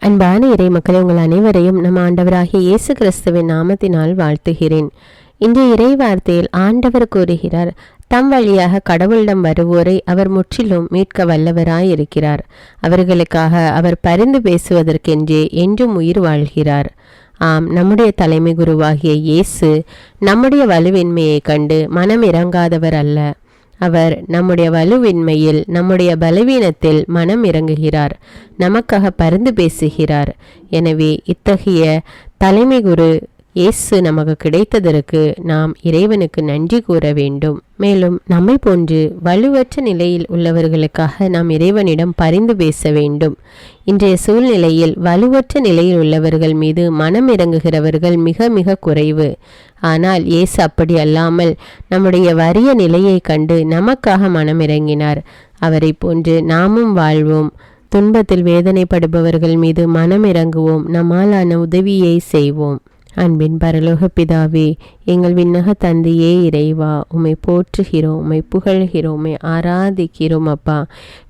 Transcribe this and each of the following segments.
அன்பான இறை மக்களை உங்கள் அனைவரையும் நம் ஆண்டவராகிய இயேசு கிறிஸ்துவின் நாமத்தினால் வாழ்த்துகிறேன். இன்றைய இறை வார்த்தையில் ஆண்டவர் கூறுகிறார், தம் வழியாக கடவுளிடம் வருவோரை அவர் முற்றிலும் மீட்க வல்லவராயிருக்கிறார். அவர்களுக்காக அவர் பரிந்து பேசுவதற்கென்றே என்றும் உயிர் வாழ்கிறார். ஆம், நம்முடைய தலைமை குருவாகிய இயேசு நம்முடைய வலுவின்மையை கண்டு மனம் இறங்காதவர் அல்ல. அவர் நம்முடைய வலுவின்மையில், நம்முடைய பலவீனத்தில் மனம் இறங்குகிறார், நமக்காக பரிந்து பேசுகிறார். எனவே இத்தகைய தலைமை குரு இயேசு நமக்கு கிடைத்ததற்கு நாம் இறைவனுக்கு நன்றி கூற வேண்டும். மேலும் நம்மை போன்று வலுவற்ற நிலையில் உள்ளவர்களுக்காக நாம் இறைவனிடம் பரிந்து பேச வேண்டும். இன்றைய சூழ்நிலையில் வலுவற்ற நிலையில் உள்ளவர்கள் மீது மனம் இறங்குகிறவர்கள் மிக மிக குறைவு. ஆனால் இயேசு அப்படி அல்லாமல் நம்முடைய வறிய நிலையை கண்டு நமக்காக மனம் இறங்கினார். அவரை போன்று நாமும் வாழ்வோம். துன்பத்தில் வேதனைப்படுபவர்கள் மீது மனம் இறங்குவோம். நம்மாலான உதவியை செய்வோம். அன்பின் பரலோக பிதாவே, எங்கள் விண்ணக தந்தையே இறைவா, உம்மை போற்றுகிறோம், உம்மை புகழ்கிறோம், உம்மை ஆராதிக்கிறோம். அப்பா,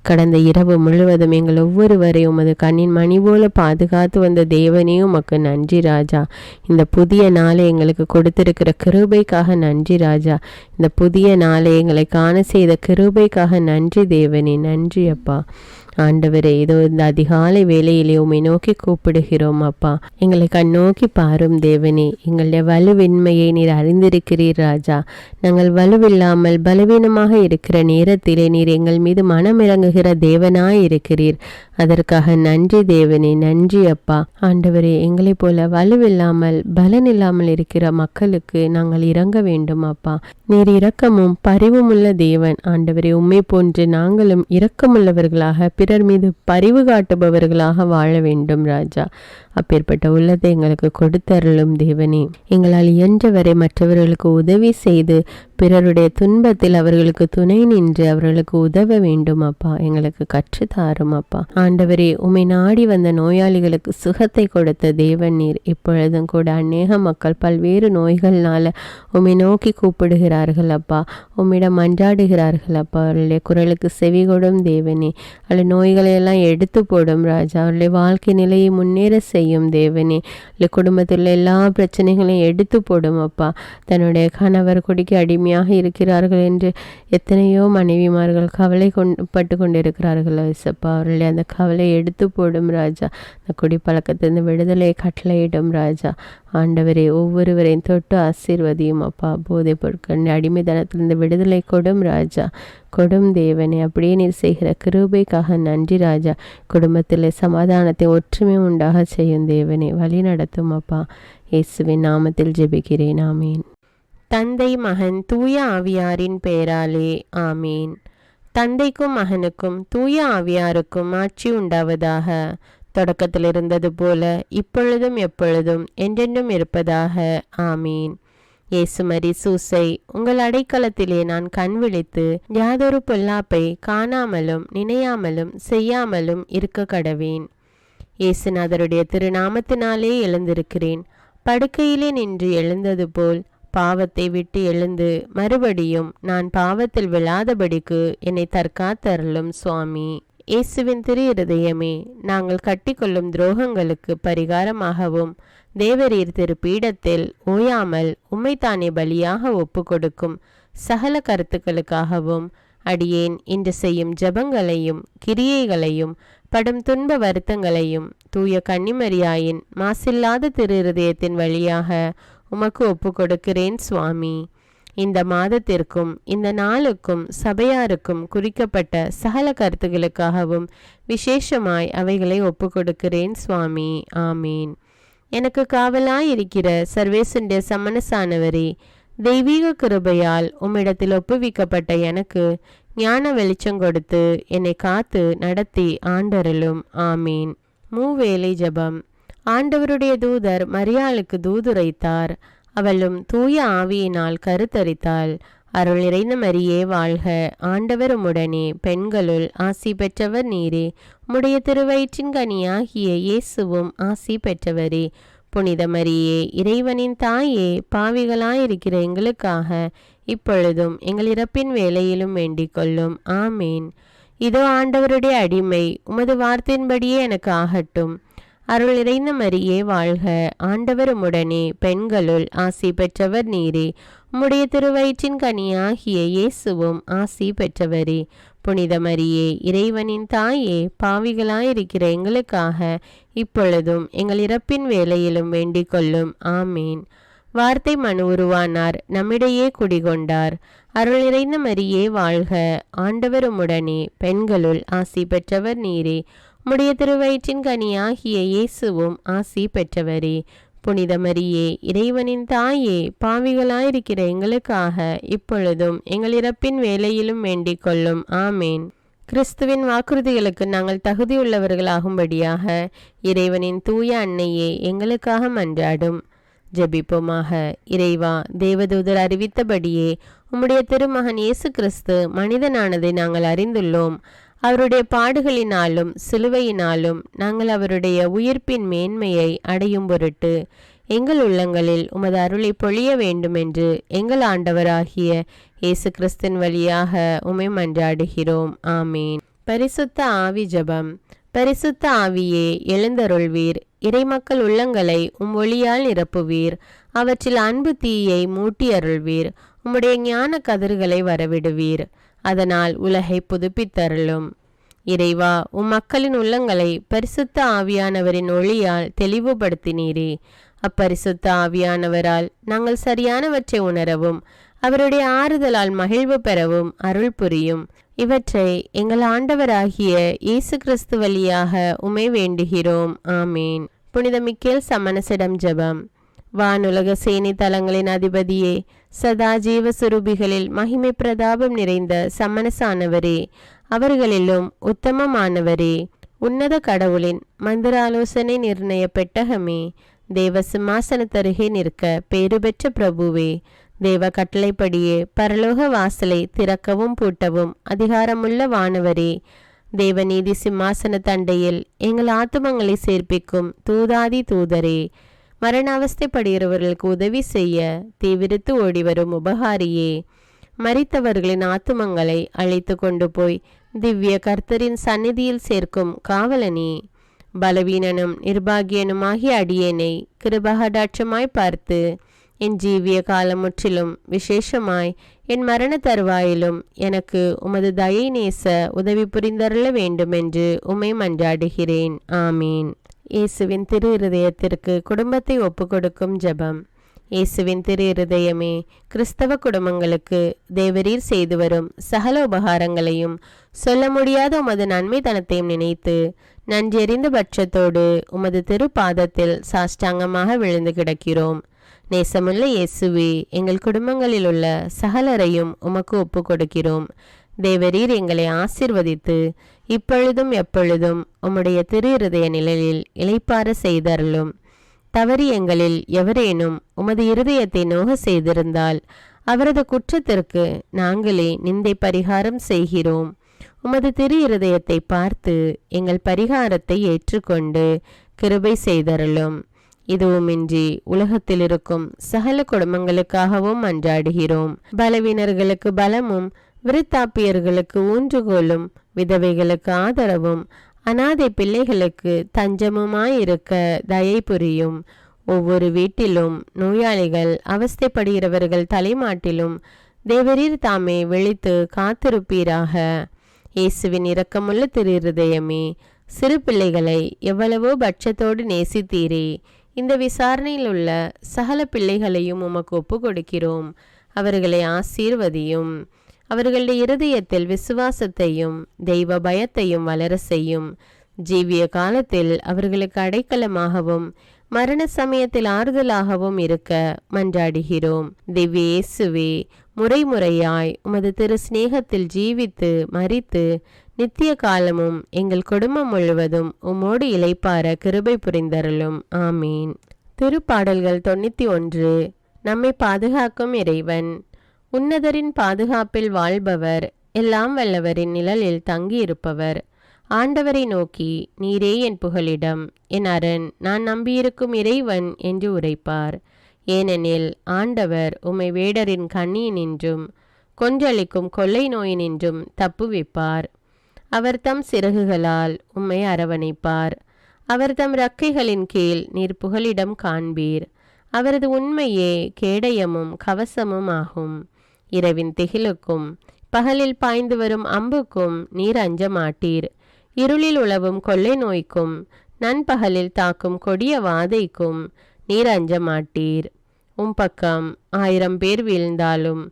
கடந்த இரவு முழுவதும் எங்கள் ஒவ்வொருவரையும் உமது கண்ணின் மணி போல பாதுகாத்து வந்த தேவனே உமக்கு நன்றி ராஜா. இந்த புதிய நாளை எங்களுக்கு கொடுத்திருக்கிற கிருபைக்காக நன்றி ராஜா. இந்த புதிய நாளை எங்களை காண செய்த கிருபைக்காக நன்றி தேவனே, நன்றி அப்பா. ஆண்டவரே, இதோ இந்த அதிகாலை வேளையிலே உம்மை நோக்கி கூப்பிடுகிறோம் அப்பா. எங்களை கண்ணோக்கி பாரும் தேவனே. எங்களுடைய வலுவின்மையை நீர் அறிந்திருக்கிறீர் ராஜா. நாங்கள் வலுவில்லாமல் பலவீனமாக இருக்கிற நேரத்திலே நீர் எங்கள் மீது மனம் இறங்குகிற தேவனாய் இருக்கிறீர். அதற்காக நன்றி தேவனே, நன்றி அப்பா. ஆண்டவரே, எங்களைப் போல வலுவில்லாமல் பலன் இல்லாமல் இருக்கிற மக்களுக்கு நாங்கள் இறங்க வேண்டும் அப்பா. நீர் இரக்கமும் பரிவும் உள்ள தேவன். ஆண்டவரே, உம்மை போன்று நாங்களும் இரக்கமுள்ளவர்களாக, பிறர் மீது பரிவு காட்டுபவர்களாக வாழ வேண்டும் ராஜா. அப்பேற்பட்ட உள்ளத்தை எங்களுக்கு கொடுத்தருளும் தேவனே. எங்களால் இயன்றவரை மற்றவர்களுக்கு உதவி செய்து பிறருடைய துன்பத்தில் அவர்களுக்கு துணை நின்று அவர்களுக்கு உதவ வேண்டும் அப்பா. எங்களுக்கு கற்றுத்தாரும் அப்பா. ஆண்டவரே, உம்மை நாடி வந்த நோயாளிகளுக்கு சுகத்தை கொடுத்த தேவன் நீர். இப்பொழுதும் கூட அநேக மக்கள் பல்வேறு நோய்கள்னால உம்மை நோக்கி கூப்பிடுகிறார்கள் அப்பா. உம்மிடம் மன்றாடுகிறார்கள் அப்பா. அவர்களுடைய குரலுக்கு செவி கொடும் தேவனே. அவருடைய நோய்களை எல்லாம் எடுத்து போடும் ராஜா. அவருடைய வாழ்க்கை நிலையை முன்னேற செய்யும் தேவனே. குடும்பத்தில் எல்லா பிரச்சனைகளையும் எடுத்து போடும் அப்பா. தன்னுடைய கணவர் குடிக்க அடிமையாக இருக்கிறார்கள் என்று எத்தனையோ மனைவிமார்கள் கவலை பட்டு கொண்டிருக்கிறார்கள் ஐசப்பா. அவர்களுடைய அந்த கவலை எடுத்து போடும் ராஜா. அந்த குடிப்பழக்கத்திலிருந்து விடுதலை கட்டளையிடும் ராஜா. ஆண்டவரே, ஒவ்வொருவரையும் தொட்டு ஆசீர்வதியும் அப்பா. போதைப் பொருட்கள் அடிமைத்தனத்திலிருந்து விடுதலை கொடும் ராஜா. கொடும் தேவனே. அப்படியே நீர் செய்கிற கிருபைக்காக நன்றி ராஜா. குடும்பத்தில் சமாதானத்தை ஒற்றுமை உண்டாக செய்யும் தேவனே. வழி நடத்தும் அப்பா. இயேசுவின் நாமத்தில் ஜெபிக்கிறேன், ஆமீன். தந்தை, மகன், தூய ஆவியாரின் பெயராலே, ஆமீன். தந்தைக்கும் மகனுக்கும் தூய ஆவியாருக்கும் ஆட்சி உண்டாவதாக. தொடக்கத்தில் இருந்தது போல இப்பொழுதும் எப்பொழுதும் என்றென்றும் இருப்பதாக, ஆமீன். இயேசுமரி சூசை, உங்கள் அடைக்கலத்திலே நான் கண் விழித்து யாதொரு பொல்லாப்பை காணாமலும் நினையாமலும் செய்யாமலும் இருக்க கடவேன். இயேசுநாதருடைய திருநாமத்தினாலே எழுந்திருக்கிறேன். படுக்கையிலே நின்று எழுந்தது போல் பாவத்தை விட்டு எழுந்து மறுபடியும் நான் பாவத்தில் விழாதபடிக்கு என்னை தற்காத்தருளும் சுவாமி. இயேசுவின் திரு இருதயமே, நாங்கள் கட்டிக்கொள்ளும் துரோகங்களுக்கு பரிகாரமாகவும் தேவரீர் திரு பீடத்தில் ஓயாமல் உம்மைத்தானே பலியாக ஒப்பு கொடுக்கும் சகல கருத்துக்களுக்காகவும் அடியேன் இன்று செய்யும் ஜபங்களையும் கிரியைகளையும் படும் துன்ப வருத்தங்களையும் தூய கன்னிமரியாயின் மாசில்லாத திரு இருதயத்தின் வழியாக உமக்கு ஒப்பு கொடுக்கிறேன் சுவாமி. இந்த மாதத்திற்கும் இந்த நாளுக்கும் சபையாருக்கும் குறிக்கப்பட்ட சகல கருத்துகளுக்காகவும் விசேஷமாய் அவைகளை ஒப்பு கொடுக்கிறேன் சுவாமி. ஆமீன். எனக்கு காவலாயிருக்கிற சர்வேசுடைய சமனசானவரே, தெய்வீக கிருபையால் உம்மிடத்தில் ஒப்புவிக்கப்பட்ட எனக்கு ஞான வெளிச்சம் கொடுத்து என்னை காத்து நடத்தி ஆண்டருளும். ஆமீன். மூவேளை ஜபம். ஆண்டவருடைய தூதர் மரியாளுக்கு தூதுரைத்தார். அவளும் தூய ஆவியினால் கருத்தரித்தாள். அருள் நிறைந்த மரியே வாழ்க, ஆண்டவர் உம்முடனே, பெண்களுள் ஆசி பெற்றவர் நீரே. உம்முடைய திருவயிற்றின் கனியாகிய இயேசுவும் ஆசி பெற்றவரே. புனித மரியே, இறைவனின் தாயே, பாவிகளாயிருக்கிற எங்களுக்காக இப்பொழுதும் எங்கள் இறப்பின் வேளையிலும் வேண்டிக் கொள்ளும். ஆமீன். இதோ ஆண்டவருடைய அடிமை, உமது வார்த்தையின்படியே எனக்கு ஆகட்டும். அருள் நிறைந்த மரியே வாழ்க, ஆண்டவர் உம்முடனே, பெண்களுள் ஆசி பெற்றவர் நீரே. உம்முடைய திருவயிற்றின் கனியாகிய இயேசுவும் ஆசி பெற்றவரே. புனித மரியே, இறைவனின் தாயே, பாவிகளாயிருக்கிற எங்களுக்காக இப்பொழுதும் எங்கள் இறப்பின் வேளையிலும் வேண்டிக் கொள்ளும். ஆமீன். வார்த்தை மனு உருவானார், நம்மிடையே குடிகொண்டார். அருள் நிறைந்த மரியே வாழ்க, ஆண்டவர் உம்முடனே, பெண்களுள் ஆசி பெற்றவர் நீரே. உம்முடைய திருவயிற்றின் கனியாகிய இயேசுவும் ஆசி பெற்றவரே. புனித மரியே, இறைவனின் தாயே, பாவிகளாயிருக்கிற எங்களுக்காக இப்பொழுதும் எங்கள் இறப்பின் வேளையிலும் வேண்டிக் கொள்ளும். ஆமேன். கிறிஸ்துவின் வாக்குறுதிகளுக்கு நாங்கள் தகுதியுள்ளவர்களாகும்படியாக இறைவனின் தூய அன்னையே எங்களுக்காக மன்றாடும். ஜெபிப்போமாக. இறைவா, தேவதூதர் அறிவித்தபடியே உம்முடைய திருமகன் இயேசு கிறிஸ்து மனிதனானதை நாங்கள் அறிந்துள்ளோம். அவருடைய பாடுகளினாலும் சிலுவையினாலும் நாங்கள் அவருடைய உயிர்ப்பின் மேன்மையை அடையும் பொருட்டு எங்கள் உள்ளங்களில் உமது அருளை பொழிய வேண்டுமென்று எங்கள் ஆண்டவராகிய இயேசு கிறிஸ்தின் வழியாக உம்மை மன்றாடுகிறோம். ஆமீன். பரிசுத்த ஆவி ஜெபம். பரிசுத்த ஆவியே, எழுந்தருள்வீர். இறைமக்கள் உள்ளங்களை உம் ஒளியால் நிரப்புவீர். அவற்றில் அன்பு தீயை மூட்டி அருள்வீர். உம்முடைய ஞான கதிர்களை வரவிடுவீர். அதனால் உலகை புதுப்பித்தருளும். இறைவா, உம் மக்களின் உள்ளங்களை பரிசுத்த ஆவியானவரின் ஒளியால் தெளிவுபடுத்தினீரே. அப்பரிசுத்த ஆவியானவரால் நாங்கள் சரியானவற்றை உணரவும் அவருடைய ஆறுதலால் மகிழ்வு பெறவும் அருள் புரியும். இவற்றை எங்கள் ஆண்டவராகிய இயேசு கிறிஸ்து வழியாக உம்மை வேண்டுகிறோம். ஆமீன். புனித மிக்கேல் சமணசிடம் ஜெபம். வானுலக சேனை தலங்களின் அதிபதியே, சதா ஜீவ சுரூபிகளில் மகிமை பிரதாபம் நிறைந்த சமணசானவரே, அவர்களிலும் உத்தமமானவரே, உன்னத கடவுளின் மந்திராலோசனை நிர்ணய பெட்டகமே, தேவ சிம்மாசனத்தருகே நிற்க பேறு பெற்ற பிரபுவே, தேவ கட்டளைப்படியே பரலோக வாசலை திறக்கவும் பூட்டவும் அதிகாரமுள்ள வானவரே, தேவநீதி சிம்மாசன தண்டையில் எங்கள் ஆத்துமங்களை சேர்ப்பிக்கும் தூதாதி தூதரே, மரண அவஸ்தைப்படுகிறவர்களுக்கு உதவி செய்ய தீவிரித்து ஓடிவரும் உபகாரியே, மரித்தவர்களின் ஆத்துமங்களை அழைத்து கொண்டு போய் திவ்ய கர்த்தரின் சந்நிதியில் சேர்க்கும் காவலனே, பலவீனனும் நிர்பாகியனுமாகிய அடியேனை கிருபகடாட்சமாய் பார்த்து என் ஜீவிய காலம் முற்றிலும் விசேஷமாய் என் மரண தருவாயிலும் எனக்கு உமது தயை நேச உதவி புரிந்தருள வேண்டுமென்று உம்மை மன்றாடுகிறேன். ஆமீன். இயேசுவின் திரு இருதயத்திற்கு குடும்பத்தை ஒப்புக்கொடுக்கும் ஜெபம். இயேசுவின் திரு இருதயமே, கிறிஸ்தவ குடும்பங்களுக்கு தேவரீர் செய்து வரும் சகல உபகாரங்களையும் சொல்ல முடியாத உமது நன்மைத்தனத்தையும் நினைத்து நன்றெறிந்த பட்சத்தோடு உமது திரு பாதத்தில் சாஷ்டாங்கமாக விழுந்து கிடக்கிறோம். நேசமுள்ள இயேசுவே, எங்கள் குடும்பங்களில் உள்ள சகலரையும் உமக்கு ஒப்பு கொடுக்கிறோம். தேவரீர் எங்களை ஆசிர்வதித்து இப்பொழுதும் எப்பொழுதும் உம்முடைய திரு இருதய நிழலில் இளைப்பாற செய்தருளும். தவறி எங்களில் எவரேனும் உமது இருதயத்தை நோக செய்திருந்தால் அவரது குற்றத்திற்கு நாங்களே நிந்தை பரிகாரம் செய்கிறோம். உமது திரு இருதயத்தை பார்த்து எங்கள் பரிகாரத்தை ஏற்றுக்கொண்டு கிருபை செய்தருளும். இதுவுமின்றி உலகத்தில் இருக்கும் சகல குடும்பங்களுக்காகவும் மன்றாடுகிறோம். பலவீனர்களுக்கு பலமும், விருத்தாப்பியர்களுக்கு ஊன்றுகோலும், விதவைகளுக்கு ஆதரவும், அனாதை பிள்ளைகளுக்கு தஞ்சமுமாயிருக்க தயை புரியும். ஒவ்வொரு வீட்டிலும் நோயாளிகள் அவஸ்தைப்படுகிறவர்கள் தலைமாட்டிலும் தேவரீர் தாமே விழித்து காத்திருப்பீராக. இயேசுவின் இரக்கமுள்ள திரு இருதயமே, சிறு பிள்ளைகளை எவ்வளவோ பட்சத்தோடு நேசித்தீரே. இந்த விசாரணையில் உள்ள சகல பிள்ளைகளையும் உமக்கு ஒப்பு கொடுக்கிறோம். அவர்களை ஆசீர்வதியும். அவர்களுடைய இருதயத்தில் விசுவாசத்தையும் தெய்வ பயத்தையும் வளர செய்யும். ஜீவிய காலத்தில் அவர்களுக்கு அடைக்கலமாகவும் மரண சமயத்தில் ஆறுதலாகவும் இருக்க மன்றாடுகிறோம். திவ்ய இயேசுவே, முறைமுறையாய் உமது திரு சிநேகத்தில் ஜீவித்து மரித்து நித்திய காலமும் எங்கள் குடும்பம் முழுவதும் உம்மோடு இளைப்பார கிருபை புரிந்தருளும். ஆமீன். திருப்பாடல்கள் 91. நம்மை பாதுகாக்கும் இறைவன். உன்னதரின் பாதுகாப்பில் வாழ்பவர், எல்லாம் வல்லவரின் நிழலில் தங்கியிருப்பவர். ஆண்டவரை நோக்கி, நீரே என் புகலிடம், என் அரண், நான் நம்பியிருக்கும் இறைவன் என்று உரைப்பார். ஏனெனில் ஆண்டவர் உம்மை வேடரின் கண்ணியினின்றும் கொன்றளிக்கும் கொள்ளை நோயினின்றும் தப்புவிப்பார். அவர் தம் சிறகுகளால் உம்மை அரவணைப்பார். அவர் தம் இறக்கைகளின் கீழ் நீர் புகலிடம் காண்பீர். அவரது உண்மையே கேடயமும் கவசமும் ஆகும். இரவின் திகிலுக்கும் பகலில் பாய்ந்து வரும் அம்புக்கும் நீர் அஞ்ச மாட்டீர். இருளில் உழவும் கொள்ளை நோய்க்கும் நண்பகலில் தாக்கும் கொடிய வாதைக்கும் நீர் அஞ்ச மாட்டீர். பக்கம் 1000 பேர் வீழ்ந்தாலும்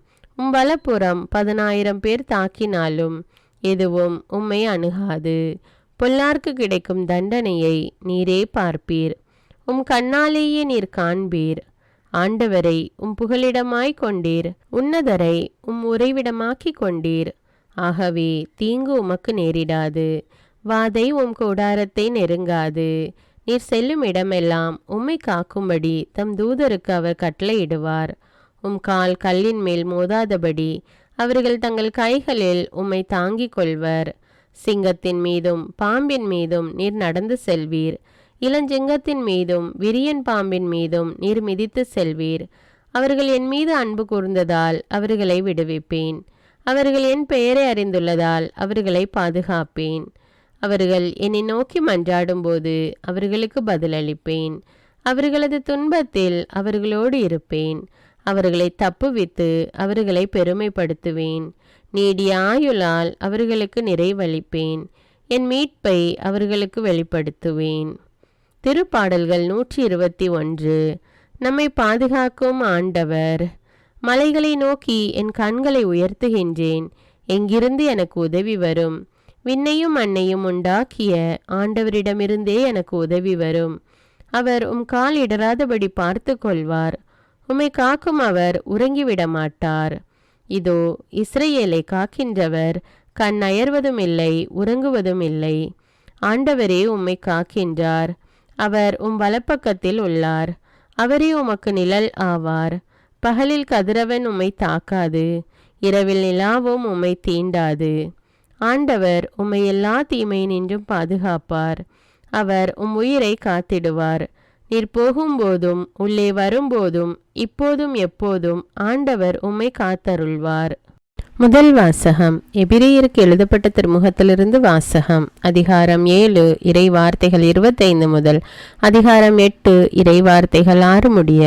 வலப்புறம் 10,000 பேர் தாக்கினாலும் எதுவும் உம்மை அணுகாது. பொல்லார்க்கு கிடைக்கும் தண்டனையை நீரே பார்ப்பீர். கண்ணாலேயே நீர் காண்பீர். ஆண்டவரை புகலிடமாய் கொண்டீர். உன்னதரை உறைவிடமாக்கி கொண்டீர். ஆகவே தீங்கு உமக்கு நேரிடாது. வாதை கூடாரத்தை நெருங்காது. நீர் செல்லும் இடமெல்லாம் உம்மை காக்கும்படி தம் தூதருக்கு அவர் கட்டளையிடுவார். கால் கல்லின் மேல் மோதாதபடி அவர்கள் தங்கள் கைகளில் உம்மை தாங்கிக் கொள்வர். சிங்கத்தின் மீதும் பாம்பின் மீதும் நீர் நடந்து செல்வீர். இளஞ்சிங்கத்தின் மீதும் விரியன் பாம்பின் மீதும் நீர் மிதித்து செல்வீர். அவர்கள் என் மீது அன்பு கூர்ந்ததால் அவர்களை விடுவிப்பேன். அவர்கள் என் பெயரை அறிந்துள்ளதால் அவர்களை பாதுகாப்பேன். அவர்கள் என்னை நோக்கி மன்றாடும் போது அவர்களுக்கு பதிலளிப்பேன். அவர்களது துன்பத்தில் அவர்களோடு இருப்பேன். அவர்களை தப்புவித்து அவர்களை பெருமைப்படுத்துவேன். நீடிய ஆயுளால் அவர்களுக்கு நிறைவளிப்பேன். என் மீட்பை அவர்களுக்கு வெளிப்படுத்துவேன். திருப்பாடல்கள் 121. நம்மை பாதுகாக்கும் ஆண்டவர். மலைகளை நோக்கி என் கண்களை உயர்த்துகின்றேன். எங்கிருந்து எனக்கு உதவி வரும்? விண்ணையும் மண்ணையும் உண்டாக்கிய ஆண்டவரிடமிருந்தே எனக்கு உதவி வரும். அவர் கால் இடராதபடி பார்த்து கொள்வார். உம்மை காக்கும் அவர் உறங்கிவிட மாட்டார். இதோ இஸ்ரவேலை காக்கின்றவர் கண் அயர்வதும் இல்லை, உறங்குவதும் இல்லை. ஆண்டவரே உம்மை காக்கின்றார். அவர் வலப்பக்கத்தில் உள்ளார். அவரே உமக்கு நிழல் ஆவார். பகலில் கதிரவன் உம்மை தாக்காது, இரவில் நிலாவும் உம்மை தீண்டாது. ஆண்டவர் உம்மை எல்லா தீமையினின்றும் பாதுகாப்பார். அவர் உயிரை காத்திடுவார். நீர் போகும்போதும் உள்ளே வரும்போதும் இப்போதும் எப்போதும் ஆண்டவர் உம்மை காத்தருள்வார். முதல் வாசகம். எபிரேயருக்கு எழுதப்பட்ட திருமுகத்திலிருந்து வாசகம். அதிகாரம் 7 இறை வார்த்தைகள் 25 முதல் அதிகாரம் 8 இறை வார்த்தைகள் 6 முடிய.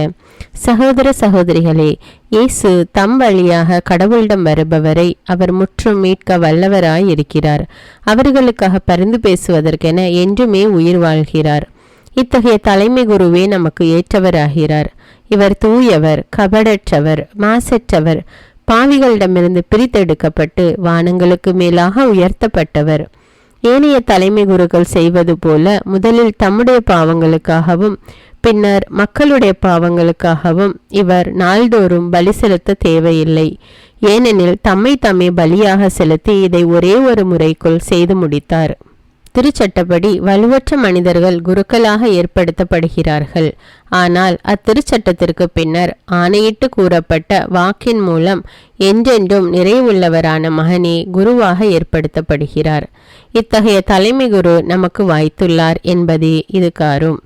சகோதர சகோதரிகளே, இயேசு தம் வழியாக கடவுளிடம் வருபவரை அவர் முற்றும் மீட்க வல்லவராய் இருக்கிறார். அவர்களுக்காக பரிந்து பேசுவதற்கென என்றுமே உயிர் வாழ்கிறார். இத்தகைய தலைமை குருவே நமக்கு ஏற்றவராகிறார். இவர் தூயவர், கபடற்றவர், மாசற்றவர், பாவிகளிடமிருந்து பிரித்தெடுக்கப்பட்டு வானங்களுக்கு மேலாக உயர்த்தப்பட்டவர். ஏனைய தலைமை குருக்கள் செய்வது போல முதலில் தம்முடைய பாவங்களுக்காகவும் பின்னர் மக்களுடைய பாவங்களுக்காகவும் இவர் நாள்தோறும் பலி செலுத்த தேவையில்லை. ஏனெனில் தம்மை பலியாக செலுத்தி இதை ஒரே ஒரு முறைக்குள் செய்து முடித்தார். திருச்சட்டப்படி வலுவற்ற மனிதர்கள் குருக்களாக ஏற்படுத்தப்படுகிறார்கள். ஆனால் அத்திருச்சட்டத்திற்கு பின்னர் ஆணையிட்டு கூறப்பட்ட வாக்கின் மூலம் என்றென்றும் நிறைவுள்ளவரான மகனே குருவாக ஏற்படுத்தப்படுகிறார். இத்தகைய தலைமை குரு நமக்கு வாய்த்துள்ளார் என்பதே இது காரும்.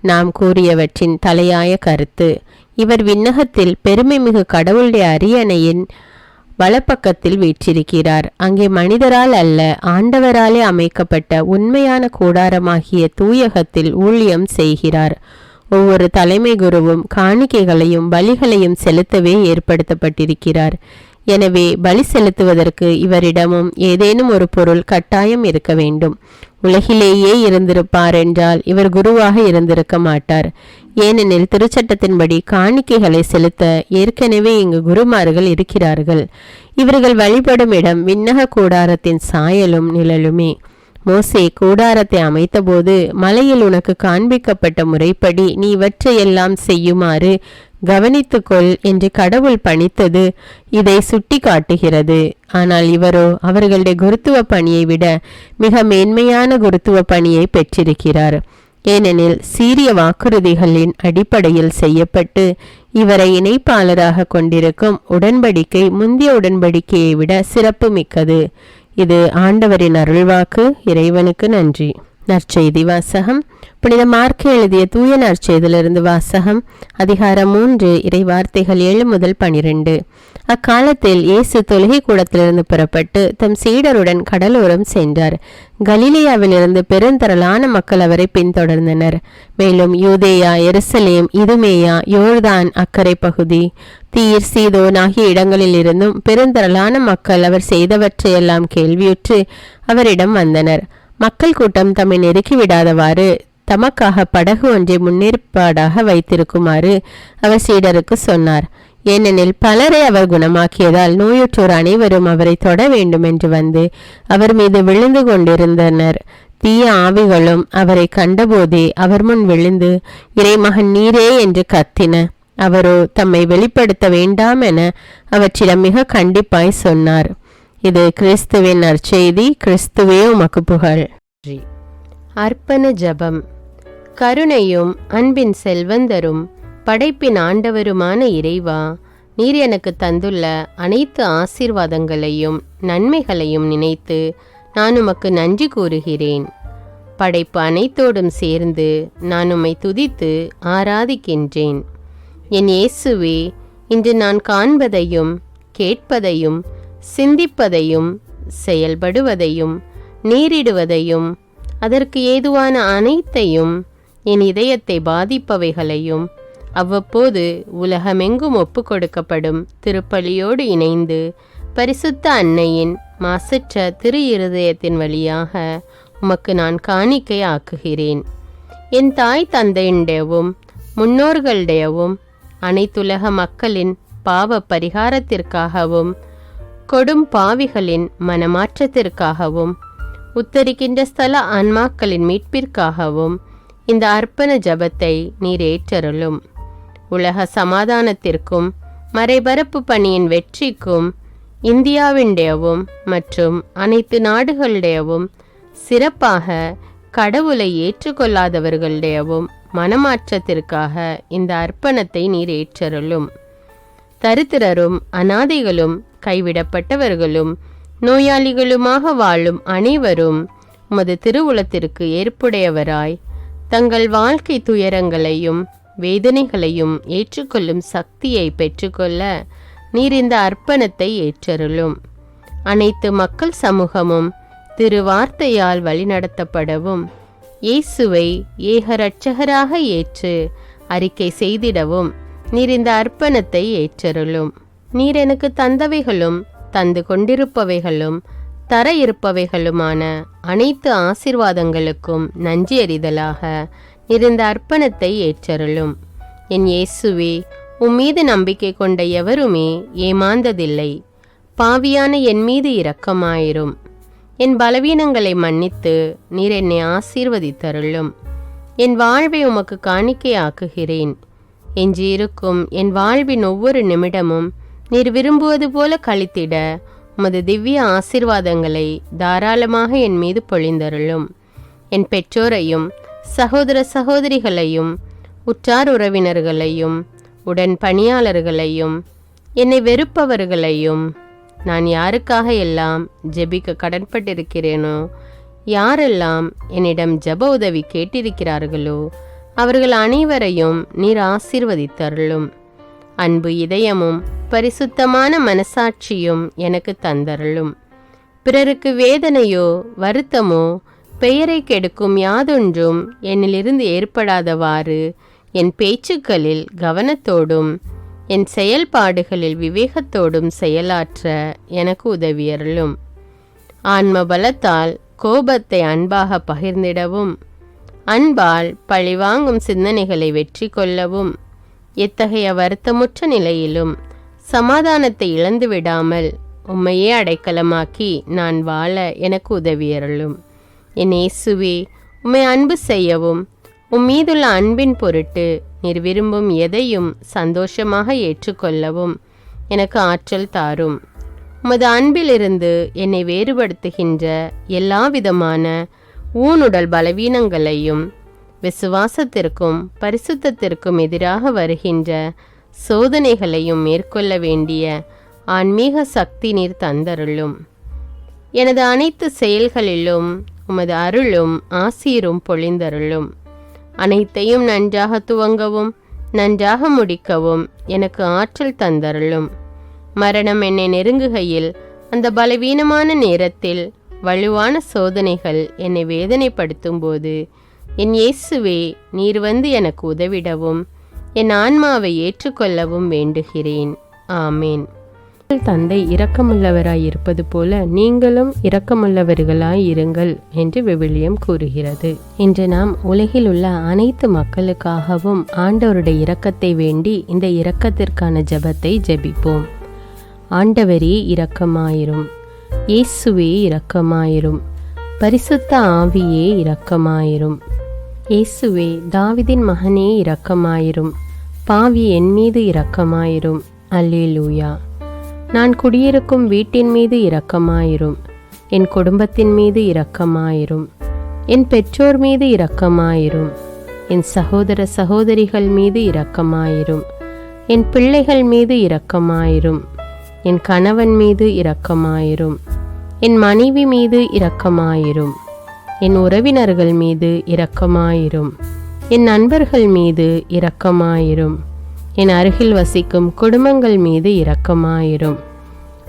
நாம் கூறியவற்றின் தலையாய கருத்து. இவர் விண்ணகத்தில் பெருமை மிகு கடவுளுடைய அரியணையின் வலப்பக்கத்தில் வீற்றிருக்கிறார். அங்கே மனிதரால் அல்ல, ஆண்டவராலே அமைக்கப்பட்ட உண்மையான கூடாரமாகிய தூயகத்தில் ஊழியம் செய்கிறார். ஒவ்வொரு தலைமை குருவும் காணிக்கைகளையும் பலிகளையும் செலுத்தவே ஏற்படுத்தப்பட்டிருக்கிறார். எனவே பலி செலுத்துவதற்கு இவரிடமும் ஏதேனும் ஒரு பொருள் கட்டாயம் இருக்க வேண்டும். உலகிலேயே இருந்திருப்பார் என்றால் இவர் குருவாக இருந்திருக்க மாட்டார். ஏனெனில் திருச்சட்டத்தின்படி காணிக்கைகளை செலுத்த ஏற்கனவே இங்கு குருமார்கள் இருக்கிறார்கள். இவர்கள் வழிபடும் இடம் விண்ணக கூடாரத்தின் சாயலும் நிழலுமே. மோசே கூடாரத்தை அமைத்தபோது மலையில் உனக்கு காண்பிக்கப்பட்ட முறைப்படி நீ இவற்றையெல்லாம் செய்யுமாறு கவனித்துக்கொள் என்று கடவுள் பணித்தது இதை சுட்டி காட்டுகிறது. ஆனால் இவரோ அவர்களுடைய குருத்துவ பணியை விட மிக மேன்மையான குருத்துவ பணியை பெற்றிருக்கிறார். ஏனெனில் சீரிய வாக்குறுதிகளின் அடிப்படையில் செய்யப்பட்டு இவரை இணைப்பாளராக கொண்டிருக்கும் உடன்படிக்கை முந்தைய உடன்படிக்கையை விட சிறப்பு மிக்கது. இது ஆண்டவரின் அருள்வாக்கு. இறைவனுக்கு நன்றி. நற்செய்தி வாசகம். புனித மார்க்கு எழுதிய தூய நற்செய்தியிலிருந்து வாசகம். அதிகாரம் 3, இறை வார்த்தைகள் 7 முதல் 12. அக்காலத்தில் இயேசு தொழுகை கூடத்திலிருந்து புறப்பட்டு தம் சீடருடன் கடலோரம் சென்றார். கலிலேயாவிலிருந்து பெருந்திரளான மக்கள் அவரை பின்தொடர்ந்தனர். மேலும் யூதேயா, எருசலேம், இதுமேயா, யோர்தான் அக்கரை பகுதி, தீர், சீதோன் ஆகிய இடங்களில் இருந்தும் பெருந்திரளான மக்கள் அவர் செய்தவற்றையெல்லாம் கேள்வியுற்று அவரிடம் வந்தனர். மக்கள் கூட்டம் தம்மை நெருக்கிவிடாதவாறு தமக்காக படகு ஒன்றை முன்னேற்பாடாக வைத்திருக்குமாறு அவர் சீடருக்கு சொன்னார். ஏனெனில் பலரை அவர் குணமாக்கியதால் நோயுற்றோர் அனைவரும் அவரை தொட வேண்டும் என்று வந்து அவர் மீது விழுந்து கொண்டிருந்தனர். தீய ஆவிகளும் அவரை கண்டபோதே அவர் முன் விழுந்து, இறைமகன் நீரே என்று கத்தின. அவரோ தம்மை வெளிப்படுத்த வேண்டாம் என அவற்றிடம் மிக கண்டிப்பாய் சொன்னார். இது கிறிஸ்துவின் நற்செய்தி. கிறிஸ்துவே உமக்கு புகழ். அர்ப்பண ஜெபம். கருணையும் அன்பின் செல்வந்தரும் படைப்பின் ஆண்டவருமான இறைவா, நீர் எனக்கு தந்துள்ள அனைத்து ஆசீர்வாதங்களையும் நன்மைகளையும் நினைத்து நான் உமக்கு நன்றி கூறுகிறேன். படைப்பு அனைத்தோடும் சேர்ந்து நான் உம்மை துதித்து ஆராதிக்கின்றேன். என் இயேசுவே, இன்று நான் காண்பதையும் கேட்பதையும் சிந்திப்பதையும் செயல்படுவதையும் நேரிடுவதையும் அதற்கு ஏதுவான அனைத்தையும் என் இதயத்தை பாதிப்பவைகளையும் அவ்வப்போது உலகமெங்கும் ஒப்பு கொடுக்கப்படும் திருப்பலியோடு இணைந்து பரிசுத்த அன்னையின் மாசற்ற திரு இருதயத்தின் வழியாக உமக்கு நான் காணிக்கை ஆக்குகிறேன். என் தாய் தந்தையுடையவும் முன்னோர்களுடையவும் அனைத்துலக மக்களின் பாவ பரிகாரத்திற்காகவும் கொடும் பாவிகளின் மனமாற்றத்திற்காகவும் உத்தரிக்கின்ற ஸ்தல ஆன்மாக்களின் மீட்பிற்காகவும் இந்த அர்ப்பண ஜபத்தை நீர் ஏற்றருளும். உலக சமாதானத்திற்கும் மறைபரப்பு பணியின் வெற்றிக்கும் இந்தியாவினுடையவும் மற்றும் அனைத்து நாடுகளுடையவும் சிறப்பாக கடவுளை ஏற்றுக்கொள்ளாதவர்களுடையவும் மனமாற்றத்திற்காக இந்த அர்ப்பணத்தை நீர் ஏற்றருளும். தரித்திரரும் அனாதைகளும் கைவிடப்பட்டவர்களும் நோயாளிகளுமாக வாழும் அனைவரும் உமது திருவுளத்திற்கு ஏற்புடையவராய் தங்கள் வாழ்க்கை துயரங்களையும் வேதனைகளையும் ஏற்றுக்கொள்ளும் சக்தியை பெற்றுக்கொள்ள நீர் இந்த அர்ப்பணத்தை ஏற்றருளும். அனைத்து மக்கள் சமூகமும் திருவார்த்தையால் வழிநடத்தப்படவும் இயேசுவை ஏக இரட்சகராக ஏற்று அறிக்கை செய்திடவும் நீர் இந்த அர்ப்பணத்தை ஏற்றருளும். நீர் எனக்கு தந்தவைகளும் தந்து கொண்டிருப்பவைகளும் தர இருப்பவைகளுமான அனைத்து ஆசீர்வாதங்களுக்கும் நன்றி அறிதலாக நீர் இந்த அர்ப்பணத்தை ஏற்றருளும். என் இயேசுவே, உம்மீது நம்பிக்கை கொண்ட எவருமே ஏமாந்ததில்லை. பாவியான என் மீது இரக்கமாயிரும். என் பலவீனங்களை மன்னித்து நீர் என்னை ஆசீர்வதித்தருளும். என் வாழ்வை உமக்கு காணிக்கையாக்குகிறேன். எஞ்சியிருக்கும் என் வாழ்வின் ஒவ்வொரு நிமிடமும் நீர் விரும்புவது போல கழித்திட உமது திவ்ய ஆசீர்வாதங்களை தாராளமாக என் மீது பொழிந்தருளும். என் பெற்றோரையும் சகோதர சகோதரிகளையும் உற்றார் உறவினர்களையும் உடன் பணியாளர்களையும் என்னை வெறுப்பவர்களையும் நான் யாருக்காக எல்லாம் ஜெபிக்க கடன்பட்டிருக்கிறேனோ, யாரெல்லாம் என்னிடம் ஜெப உதவி கேட்டிருக்கிறார்களோ அவர்கள் அனைவரையும் நீர் ஆசீர்வதித்தருளும். அன்பு இதயமும் பரிசுத்தமான மனசாட்சியும் எனக்கு தந்தருளும். பிறருக்கு வேதனையோ வருத்தமோ பெயரை கெடுக்கும் யாதொன்றும் என்னிலிருந்து ஏற்படாதவாறு என் பேச்சுக்களில் கவனத்தோடும் என் செயல்பாடுகளில் விவேகத்தோடும் செயலாற்ற எனக்கு உதவியருளும். ஆன்ம பலத்தால் கோபத்தை அன்பாக பகிர்ந்திடவும் அன்பால் பழிவாங்கும் சிந்தனைகளை வெற்றி கொள்ளவும் எத்தகைய வருத்தமுற்ற நிலையிலும் சமாதானத்தை இழந்து விடாமல் உம்மையே அடைக்கலமாக்கி நான் வாழ எனக்கு உதவியருளும். என் இயேசுவே, உம்மை அன்பு செய்யவும் உம்மீதுள்ள அன்பின் பொருட்டு நீர் விரும்பும் எதையும் சந்தோஷமாக ஏற்றுக்கொள்ளவும் எனக்கு ஆற்றல் தாரும். உமது அன்பிலிருந்து என்னை வேறுபடுத்துகின்ற எல்லா விதமான ஊனுடல் பலவீனங்களையும் விசுவாசத்திற்கும் பரிசுத்தத்திற்கும் எதிராக வருகின்ற சோதனைகளையும் மேற்கொள்ள வேண்டிய ஆன்மீக சக்தி நீர் தந்தருளும். எனது அனைத்து செயல்களிலும் உமது அருளும் ஆசீரும் பொழிந்தருளும். அனைத்தையும் நன்றாக துவங்கவும் நன்றாக முடிக்கவும் எனக்கு ஆற்றல் தந்தருளும். மரணம் என்னை நெருங்குகையில், அந்த பலவீனமான நேரத்தில் வலுவான சோதனைகள் என்னை வேதனைப்படுத்தும் போது, என் இயேசுவே, நீர் வந்து எனக்கு உதவிடவும் என் ஆன்மாவை ஏற்றுக்கொள்ளவும் வேண்டுகிறேன். ஆமேன். தந்தை இரக்கமுள்ளவராய் இருப்பது போல நீங்களும் இரக்கமுள்ளவர்களாய் இருங்கள் என்று விவிலியம் கூறுகிறது. இன்று நாம் உலகில் உள்ள அனைத்து மக்களுக்காகவும் ஆண்டவருடைய இரக்கத்தை வேண்டி இந்த இரக்கத்திற்கான ஜெபத்தை ஜெபிப்போம். ஆண்டவரே இரக்கமாயிரும். இயேசுவே இரக்கமாயிரும். பரிசுத்த ஆவியே இரக்கமாயிரும். இயேசுவே, தாவீதின் மகனே இரக்கமாயிரும். பாவி என் மீது இரக்கமாயிரும். அல்லேலூயா. நான் குடியிருக்கும் வீட்டின் மீது இரக்கமாயிரும். என் குடும்பத்தின் மீது இரக்கமாயிரும். என் பெற்றோர் மீது இரக்கமாயிரும். என் சகோதர சகோதரிகள் மீது இரக்கமாயிரும். என் பிள்ளைகள் மீது இரக்கமாயிரும். என் கணவன் மீது இரக்கமாயிரும். என் மனைவி மீது இரக்கமாயிரும். என் உறவினர்கள் மீது இரக்கமாயிரும். என் நண்பர்கள் மீது இரக்கமாயிரும். என் அருகில் வசிக்கும் குடும்பங்கள் மீது இரக்கமாயிரும்.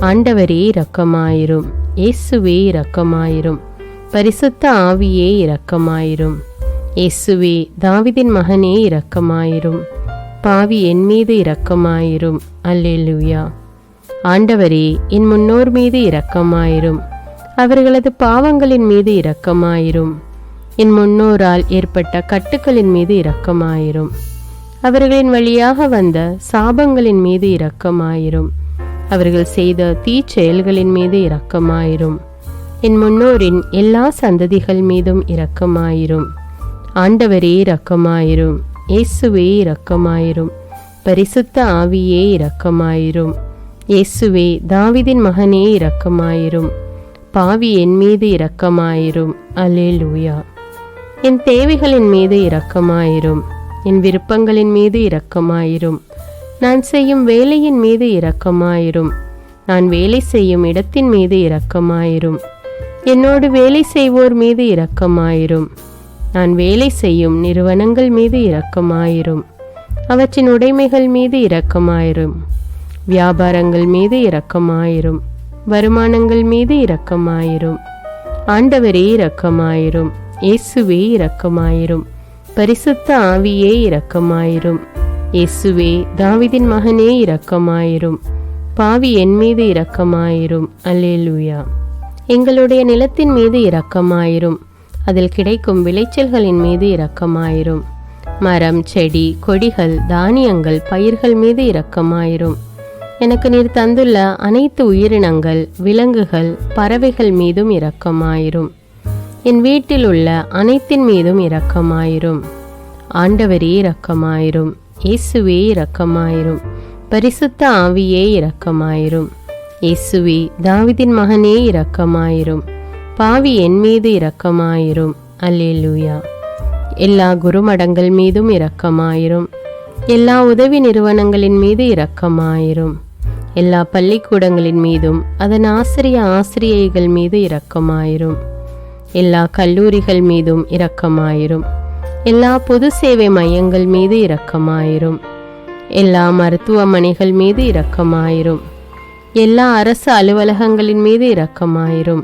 ஆண்டவரே இரக்கமாயிரும். இயேசுவே இரக்கமாயிரும். பரிசுத்த ஆவியே இரக்கமாயிரும். இயேசுவே, தாவீதின் மகனே இரக்கமாயிரும். பாவி என் மீது இரக்கமாயிரும். அல்லேலூயா. ஆண்டவரே, என் முன்னோர் மீது இரக்கமாயிரும். அவர்களது பாவங்களின் மீது இரக்கமாயிரும். என் முன்னோரால் ஏற்பட்ட கட்டுக்களின் மீது இரக்கமாயிரும். அவர்களின் வழியாக வந்த சாபங்களின் மீது இரக்கமாயிரும். அவர்கள் செய்த தீச்செயல்களின் மீது இரக்கமாயிரும். என் முன்னோரின் எல்லா சந்ததிகள் மீதும் இரக்கமாயிரும். ஆண்டவரே இரக்கமாயிரும். இயேசுவே இரக்கமாயிரும். பரிசுத்த ஆவியே இரக்கமாயிரும். இயேசுவே, தாவீதின் மகனே இரக்கமாயிரும். பாவி என் மீது இரக்கமாயிரும். அல்லேலூயா. என் தேவைகளின் மீது இரக்கமாயிரும். என் விருப்பங்களின் மீது இரக்கமாயிரும். நான் செய்யும் வேலையின் மீது இரக்கமாயிரும். நான் வேலை செய்யும் இடத்தின் மீது இரக்கமாயிரும். என்னோடு வேலை செய்வோர் மீது இரக்கமாயிரும். நான் வேலை செய்யும் நிறுவனங்கள் மீது இரக்கமாயிரும். அவற்றின் உடைமைகள் மீது இரக்கமாயிரும். வியாபாரங்கள் மீது இரக்கமாயிரும். வருமானங்கள் மீது இரக்கமாயிரும். ஆண்டவரே இரக்கமாயிரும். இயேசுவே இரக்கமாயிரும். பரிசுத்த ஆவியே இரக்கமாயிரும். இயேசுவே, தாவீதின் மகனே இரக்கமாயிரும். பாவி என் மீது இரக்கமாயிரும். அல்லேலூயா. எங்களுடைய நிலத்தின் மீது இரக்கமாயிரும். அதில் கிடைக்கும் விளைச்சல்களின் மீது இரக்கமாயிரும். மரம், செடி, கொடிகள், தானியங்கள், பயிர்கள் மீது இரக்கமாயிரும். எனக்கு நீர் தந்துள்ள அனைத்து உயிரினங்கள், விலங்குகள், பறவைகள் மீதும் இரக்கமாயிரும். என் வீட்டில் உள்ள அனைத்தின் மீதும் இரக்கமாயிரும். ஆண்டவரே இரக்கமாயிரும். இயேசுவே இரக்கமாயிரும். பரிசுத்த ஆவியே இரக்கமாயிரும். இயேசுவே, தாவீதின் மகனே இரக்கமாயிரும். பாவி என் மீது இரக்கமாயிரும். அல்லேலூயா. எல்லா குருமடங்கள் மீதும் இரக்கமாயிரும். எல்லா உதவி நிறுவனங்களின் மீது இரக்கமாயிரும். எல்லா பள்ளிக்கூடங்களின் மீதும் அதன் ஆசிரியைகள் மீது இரக்கமாயிரும். எல்லா கல்லூரிகள் மீதும் இரக்கமாயிரும். எல்லா பொது சேவை மையங்கள் மீது இரக்கமாயிரும். எல்லா மருத்துவமனைகள் மீது இரக்கமாயிரும். எல்லா அரசு அலுவலகங்களின் மீது இரக்கமாயிரும்.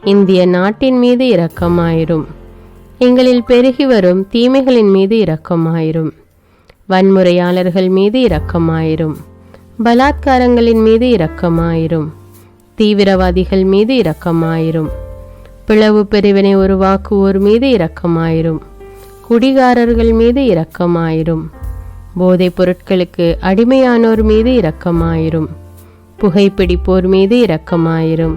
இந்திய நாட்டின் மீது இரக்கமாயிரும். எங்களில் பெருகி வரும் தீமைகளின் மீது இரக்கமாயிரும். வன்முறையாளர்கள் மீது இரக்கமாயிரும். பலாத்காரங்களின் மீது இரக்கமாயிரும். தீவிரவாதிகள் மீது இரக்கமாயிரும். பிளவு பிரிவினை உருவாக்குவோர் மீது இரக்கமாயிரும். குடிகாரர்கள் மீது இரக்கமாயிரும். போதைப் பொருட்களுக்கு அடிமையானோர் மீது இரக்கமாயிரும். புகைப்பிடிப்போர் மீது இரக்கமாயிரும்.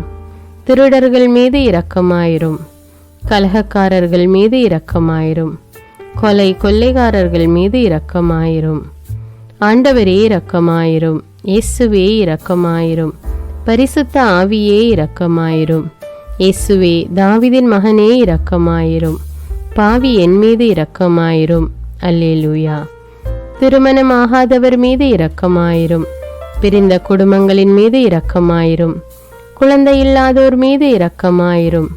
திருடர்கள் மீது இரக்கமாயிரும். கலகக்காரர்கள் மீது இரக்கமாயிரும். கொள்ளைக்காரர்கள் மீது இரக்கமாயிரும். ஆண்டவரே இரக்கமாயிரும். இயேசுவே இரக்கமாயிரும். பரிசுத்த ஆவியே இரக்கமாயிரும். இயேசுவே, தாவீதின் மகனே இரக்கமாயிரும். பாவி என் மீது இரக்கமாயிரும். அல்லேலூயா. திருமணமாகாதவர் மீது இரக்கமாயிரும். பிரிந்த குடும்பங்களின் மீது இரக்கமாயிரும். குழந்தை இல்லாதோர் மீது இரக்கமாயிரும்.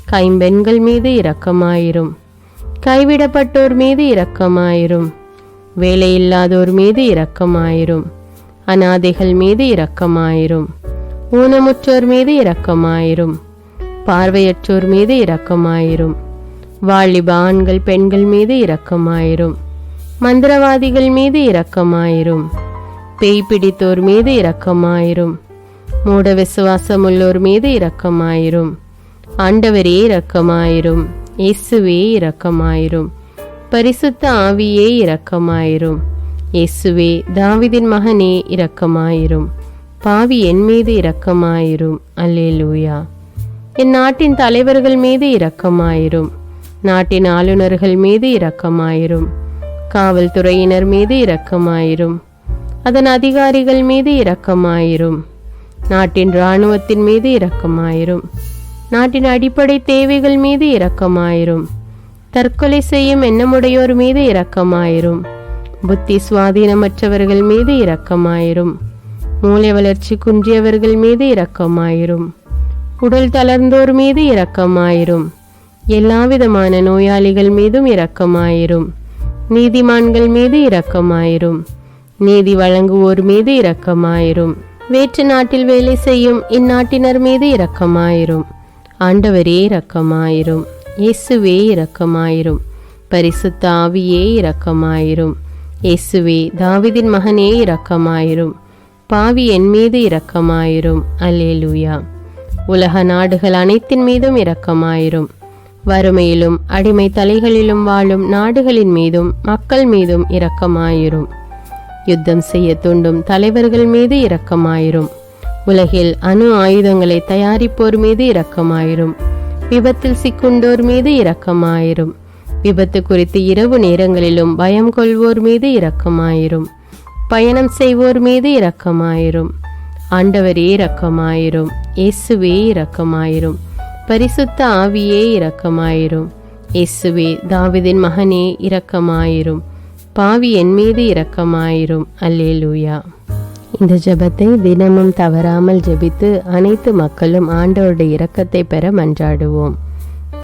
கைம்பெண்கள் மீது இரக்கமாயிரும். கைவிடப்பட்டோர் மீது இரக்கமாயிரும். வேலையில்லாதோர் மீது இரக்கமாயிரும். அநாதைகள் மீது இரக்கமாயிரும். ஊனமுற்றோர் மீது இரக்கமாயிரும். பார்வையற்றோர் மீது இரக்கமாயிரும். வாலிப ஆண்கள் பெண்கள் மீது இரக்கமாயிரும். மந்திரவாதிகள் மீது இரக்கமாயிரும். பேய் பிடித்தோர் மீது இரக்கமாயிரும். மூட விசுவாசமுள்ளோர் மீது இரக்கமாயிரும். ஆண்டவரே இரக்கமாயிரும். இயேசுவே இரக்கமாயிரும். பரிசுத்த ஆவியே இரக்கமாயிரும். இயேசுவே தாவீதின் மகனே இரக்கமாயிரும். பாவி என் மீது இரக்கமாயிரும். அல்லேலூயா. என் நாட்டின் தலைவர்கள் மீது இரக்கமாயிரும். நாட்டின் ஆளுநர்கள் மீது இரக்கமாயிரும். காவல்துறையினர் மீது இரக்கமாயிரும். அதன் அதிகாரிகள் மீது இரக்கமாயிரும். நாட்டின் இராணுவத்தின் மீது இரக்கமாயிரும். நாட்டின் அடிப்படை தேவைகள் மீது இரக்கமாயிரும். தற்கொலை செய்யும் எண்ணமுடையோர் மீது இரக்கமாயிரும். புத்தி சுவாதீனமற்றவர்கள் மீது இரக்கமாயிரும். மூளை வளர்ச்சி குன்றியவர்கள் மீது இரக்கமாயிரும். உடல் தளர்ந்தோர் மீது இரக்கமாயிரும். எல்லாவிதமான நோயாளிகள் மீதும் இரக்கமாயிரும். நீதிமான்கள் மீது இரக்கமாயிரும். நீதி வழங்குவோர் மீது இரக்கமாயிரும். வேற்று நாட்டில் வேலை செய்யும் இந்நாட்டினர் மீது இரக்கமாயிரும். ஆண்டவரே இரக்கமாயிரும். இயேசுவே இரக்கமாயிரும். பரிசுத்த ஆவியே இரக்கமாயிரும். இயேசுவே தாவீதின் மகனே இரக்கமாயிரும். பாவி என் மீது இரக்கமாயிரும். அல்லேலூயா. உலக நாடுகள் அனைத்தின் மீதும் இரக்கமாயிரும். வறுமையிலும் அடிமை தலைகளிலும் வாழும் நாடுகளின் மீதும் மக்கள் மீதும் இரக்கமாயிரும். யுத்தம் செய்ய தூண்டும் தலைவர்கள் மீது இரக்கமாயிரும். உலகில் அணு ஆயுதங்களை தயாரிப்போர் மீது இரக்கமாயிரும். விபத்தில் சிக்குண்டோர் மீது இரக்கமாயிரும். விபத்து குறித்து இரவு நேரங்களிலும் பயம் கொள்வோர் மீது இரக்கமாயிரும். பயணம் செய்வோர் மீது இரக்கமாயிரும். ஆண்டவரே இரக்கமாயிரும். இயேசுவே இரக்கமாயிரும். பரிசுத்த ஆவியே இரக்கமாயிரும். இயேசுவே தாவீதின் மகனே இரக்கமாயிரும். பாவி என் மீது இரக்கமாயிரும். அல்லேலூயா. இந்த ஜெபத்தை தினமும் தவறாமல் ஜெபித்து அனைத்து மக்களும் ஆண்டவருடைய இரக்கத்தை பெற மன்றாடுவோம்.